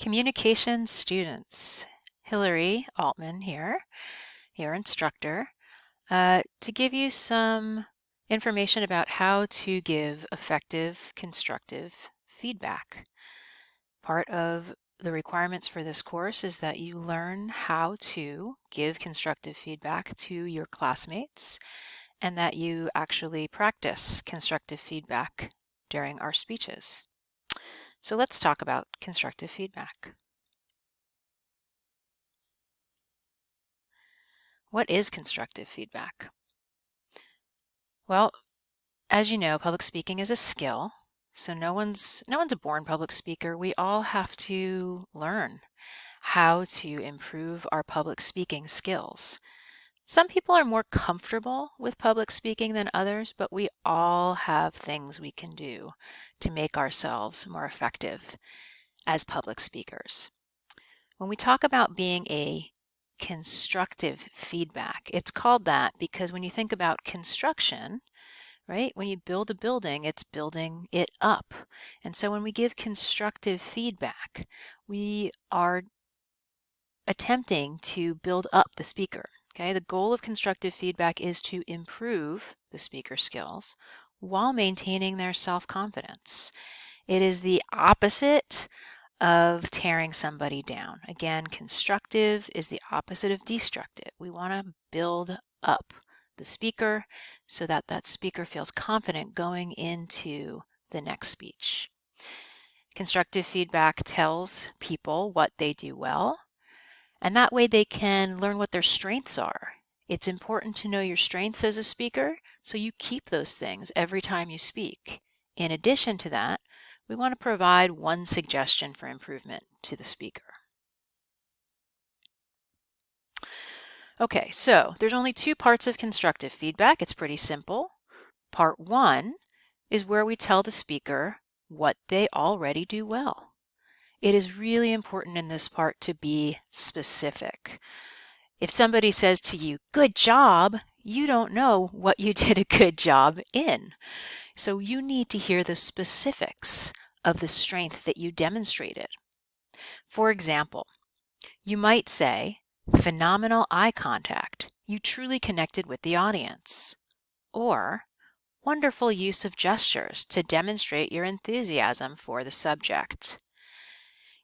Communication students. Hillary Altman here, your instructor, to give you some information about how to give effective, constructive feedback. Part of the requirements for this course is that you learn how to give constructive feedback to your classmates and that you actually practice constructive feedback during our speeches. So let's talk about constructive feedback. What is constructive feedback? Well, as you know, public speaking is a skill. So no one's a born public speaker. We all have to learn how to improve our public speaking skills. Some people are more comfortable with public speaking than others, but we all have things we can do to make ourselves more effective as public speakers. When we talk about being a constructive feedback, it's called that because when you think about construction, right? When you build a building, it's building it up. And so when we give constructive feedback, we are attempting to build up the speaker. Okay, the goal of constructive feedback is to improve the speaker's skills while maintaining their self-confidence. It is the opposite of tearing somebody down. Again, constructive is the opposite of destructive. We want to build up the speaker so that that speaker feels confident going into the next speech. Constructive feedback tells people what they do well, and that way they can learn what their strengths are. It's important to know your strengths as a speaker, so you keep those things every time you speak. In addition to that, we want to provide one suggestion for improvement to the speaker. Okay, so there's only two parts of constructive feedback. It's pretty simple. Part one is where we tell the speaker what they already do well. It is really important in this part to be specific. If somebody says to you, "Good job," you don't know what you did a good job in. So you need to hear the specifics of the strength that you demonstrated. For example, you might say, "Phenomenal eye contact. You truly connected with the audience." Or, "Wonderful use of gestures to demonstrate your enthusiasm for the subject."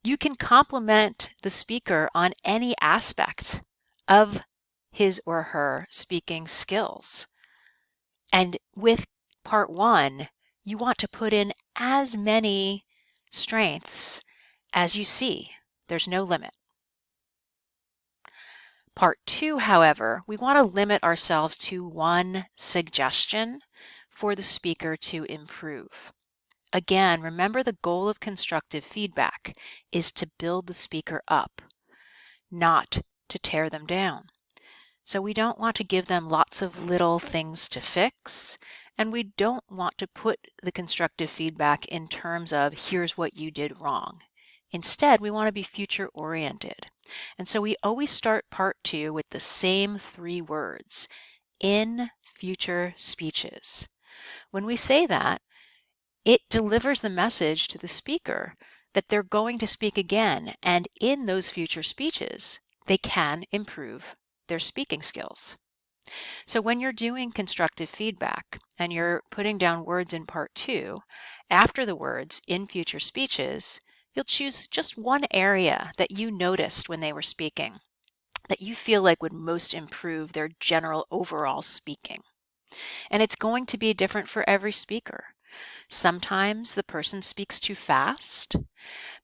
You can compliment the speaker on any aspect of his or her speaking skills. And with part one, you want to put in as many strengths as you see. There's no limit. Part two, however, we want to limit ourselves to one suggestion for the speaker to improve. Again, remember the goal of constructive feedback is to build the speaker up, not to tear them down. So we don't want to give them lots of little things to fix, and we don't want to put the constructive feedback in terms of here's what you did wrong. Instead, we want to be future oriented. And so we always start part two with the same three words, in future speeches. When we say that, it delivers the message to the speaker that they're going to speak again, and in those future speeches, they can improve their speaking skills. So when you're doing constructive feedback and you're putting down words in part two, after the words in future speeches, you'll choose just one area that you noticed when they were speaking that you feel like would most improve their general overall speaking. And it's going to be different for every speaker. Sometimes the person speaks too fast,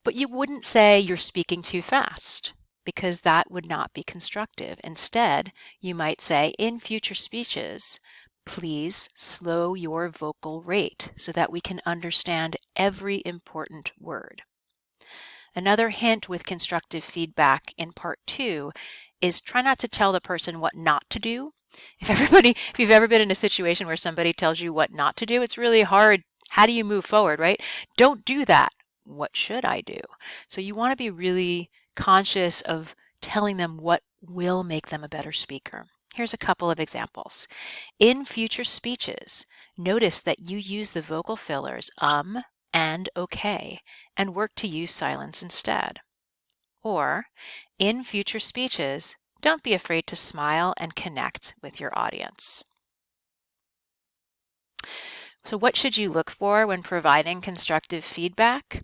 but you wouldn't say you're speaking too fast because that would not be constructive. Instead, you might say, in future speeches, please slow your vocal rate so that we can understand every important word. Another hint with constructive feedback in part two is try not to tell the person what not to do. If you've ever been in a situation where somebody tells you what not to do, it's really hard. How do you move forward, right? Don't do that. What should I do? So you want to be really conscious of telling them what will make them a better speaker. Here's a couple of examples. In future speeches, notice that you use the vocal fillers and okay, and work to use silence instead. Or, in future speeches, don't be afraid to smile and connect with your audience. So what should you look for when providing constructive feedback?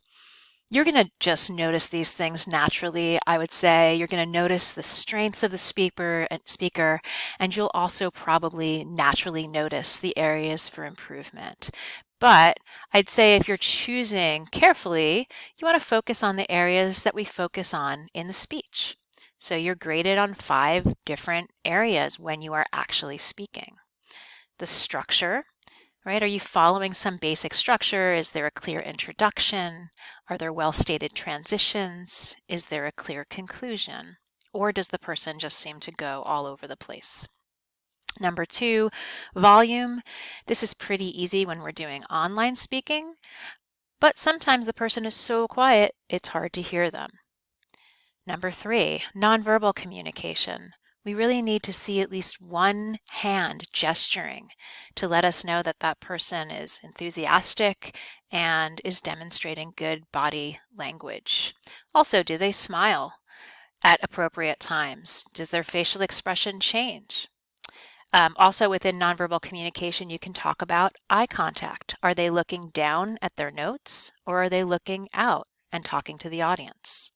You're going to just notice these things naturally. I would say you're going to notice the strengths of the speaker, and you'll also probably naturally notice the areas for improvement. But I'd say if you're choosing carefully, you want to focus on the areas that we focus on in the speech. So you're graded on 5 different areas when you are actually speaking. The structure, right? Are you following some basic structure? Is there a clear introduction? Are there well-stated transitions? Is there a clear conclusion? Or does the person just seem to go all over the place? Number 2, volume. This is pretty easy when we're doing online speaking, but sometimes the person is so quiet, it's hard to hear them. Number 3, nonverbal communication. We really need to see at least one hand gesturing to let us know that that person is enthusiastic and is demonstrating good body language. Also, do they smile at appropriate times? Does their facial expression change? Also, within nonverbal communication, you can talk about eye contact. Are they looking down at their notes, or are they looking out and talking to the audience?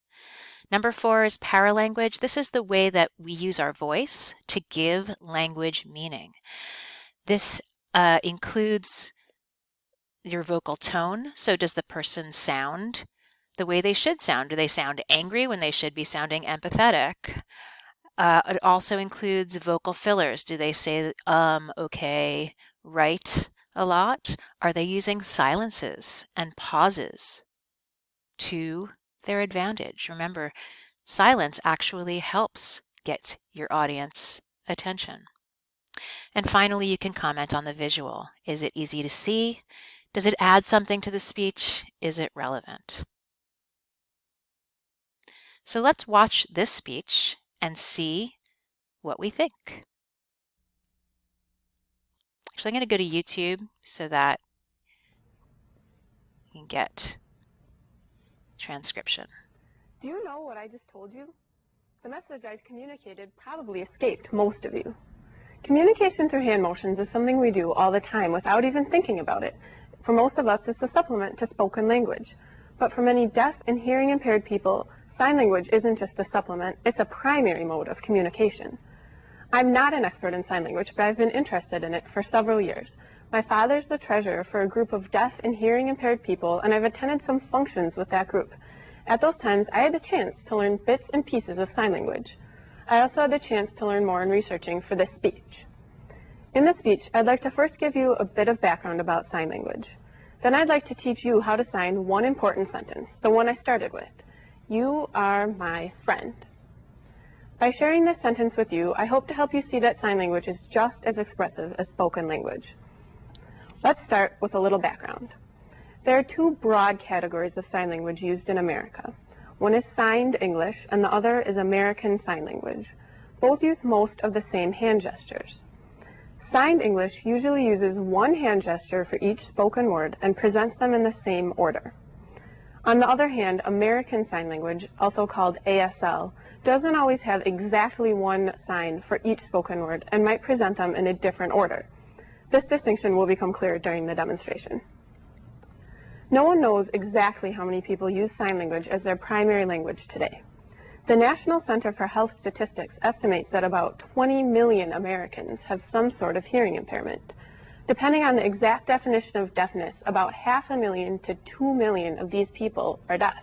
Number 4 is paralanguage. This is the way that we use our voice to give language meaning. This includes your vocal tone. So does the person sound the way they should sound? Do they sound angry when they should be sounding empathetic? It also includes vocal fillers. Do they say okay, right a lot? Are they using silences and pauses to their advantage? Remember, silence actually helps get your audience attention. And finally, you can comment on the visual. Is it easy to see? Does it add something to the speech? Is it relevant? So let's watch this speech and see what we think. Actually, I'm going to go to YouTube so that you can get transcription. Do you know what I just told you? The message I communicated probably escaped most of you. Communication through hand motions is something we do all the time without even thinking about it. For most of us, it's a supplement to spoken language. But for many deaf and hearing impaired people, sign language isn't just a supplement, it's a primary mode of communication. I'm not an expert in sign language, but I've been interested in it for several years. My father's the treasurer for a group of deaf and hearing impaired people, and I've attended some functions with that group. At those times, I had the chance to learn bits and pieces of sign language. I also had the chance to learn more in researching for this speech. In this speech, I'd like to first give you a bit of background about sign language. Then I'd like to teach you how to sign one important sentence, the one I started with. You are my friend. By sharing this sentence with you, I hope to help you see that sign language is just as expressive as spoken language. Let's start with a little background. There are 2 broad categories of sign language used in America. One is signed English, and the other is American Sign Language. Both use most of the same hand gestures. Signed English usually uses one hand gesture for each spoken word and presents them in the same order. On the other hand, American Sign Language, also called ASL, doesn't always have exactly one sign for each spoken word and might present them in a different order. This distinction will become clear during the demonstration. No one knows exactly how many people use sign language as their primary language today. The National Center for Health Statistics estimates that about 20 million Americans have some sort of hearing impairment. Depending on the exact definition of deafness, about 500,000 to 2 million of these people are deaf.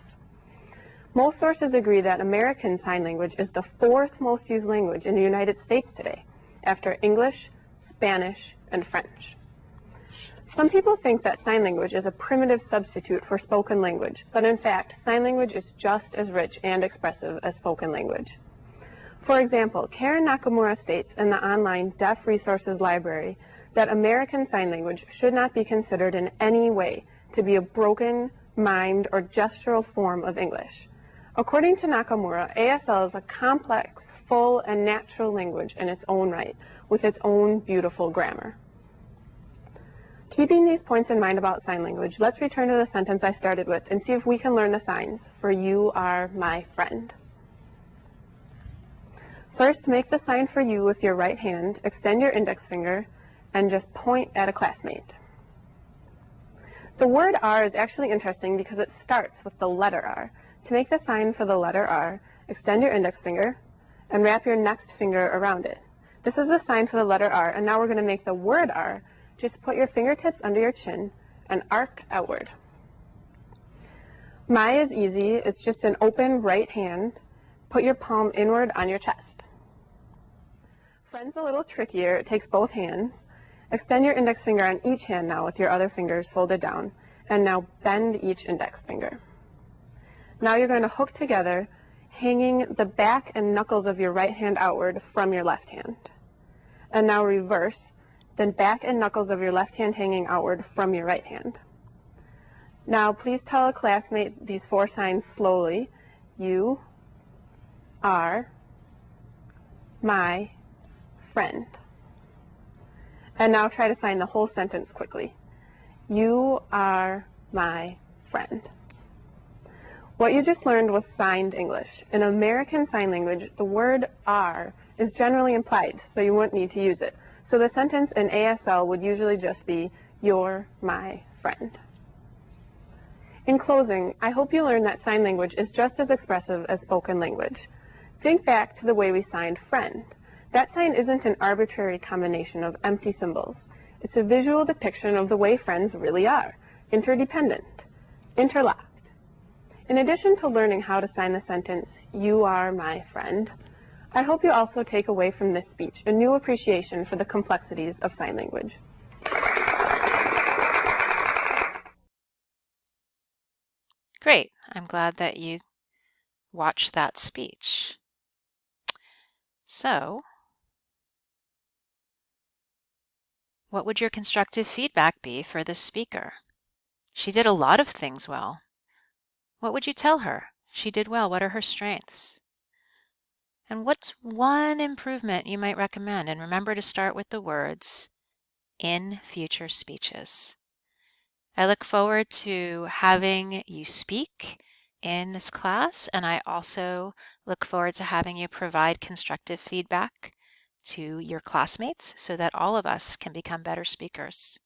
Most sources agree that American Sign Language is the 4th most used language in the United States today, after English, Spanish, and French. Some people think that sign language is a primitive substitute for spoken language, but in fact, sign language is just as rich and expressive as spoken language. For example, Karen Nakamura states in the online Deaf Resources Library that American Sign Language should not be considered in any way to be a broken, mimed, or gestural form of English. According to Nakamura, ASL is a complex, full, and natural language in its own right, with its own beautiful grammar. Keeping these points in mind about sign language, let's return to the sentence I started with and see if we can learn the signs for you are my friend. First, make the sign for you with your right hand, extend your index finger, and just point at a classmate. The word R is actually interesting because it starts with the letter R. To make the sign for the letter R, extend your index finger and wrap your next finger around it. This is the sign for the letter R, and now we're going to make the word R. Just put your fingertips under your chin and arc outward. My is easy. It's just an open right hand. Put your palm inward on your chest. Friend's a little trickier. It takes both hands. Extend your index finger on each hand now with your other fingers folded down, and now bend each index finger. Now you're going to hook together, hanging the back and knuckles of your right hand outward from your left hand. And now reverse, then back and knuckles of your left hand hanging outward from your right hand. Now please tell a classmate these 4 signs slowly. You are my friend. And now try to sign the whole sentence quickly. You are my friend. What you just learned was signed English. In American Sign Language, the word are is generally implied, so you wouldn't need to use it. So the sentence in ASL would usually just be, you're my friend. In closing, I hope you learned that sign language is just as expressive as spoken language. Think back to the way we signed friend. That sign isn't an arbitrary combination of empty symbols. It's a visual depiction of the way friends really are, interdependent, interlocked. In addition to learning how to sign the sentence, you are my friend, I hope you also take away from this speech a new appreciation for the complexities of sign language. Great. I'm glad that you watched that speech. So, what would your constructive feedback be for this speaker? She did a lot of things well. What would you tell her? She did well. What are her strengths? And what's one improvement you might recommend? And remember to start with the words in future speeches. I look forward to having you speak in this class, and I also look forward to having you provide constructive feedback to your classmates so that all of us can become better speakers.